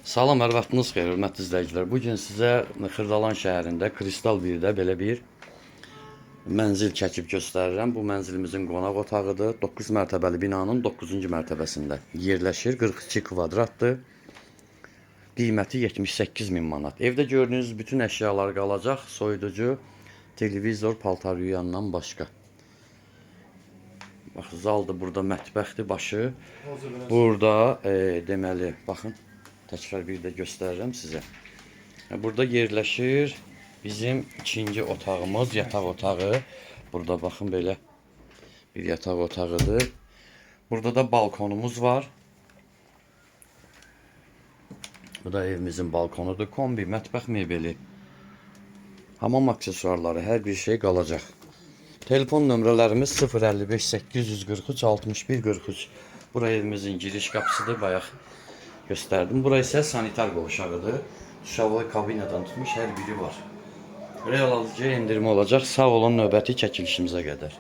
Salam, hər vaxtınız xeyir, hörmətli izləyicilər. Bugün sizə Xırdalan şəhərində Kristal 1-də belə bir mənzil çəkib göstərirəm. Bu mənzilimizin qonaq otağıdır. 9 mərtəbəli binanın 9-cu mərtəbəsində yerləşir. 42 kvadratdır. Qiyməti 78 min manat. Evdə gördüyünüz bütün əşyalar qalacaq. Soyuducu, televizor, paltar yuyandan başqa. Bax, zaldır, burada mətbəxdir başı. Burada deməli, baxın. Təkrar bir də göstərirəm sizə. Burada yerləşir bizim ikinci otağımız, yataq otağı. Burada baxın belə bir yataq otağıdır. Burada da balkonumuz var. Bu da evimizin balkonudur. Kombi, mətbəx mebeli, hamam aksesuarları, hər bir şey qalacaq. Telefon nömrələrimiz 055 843 61 43. Bura evimizin giriş qapısıdır. Bayaq gösterdim. Burası ise sanitar qovşağıdır. Duşavlı kabineden tutmuş hər biri var. Real alıcıya endirme olacaq. Sağ olun, növbəti çəkilişimizə qədər.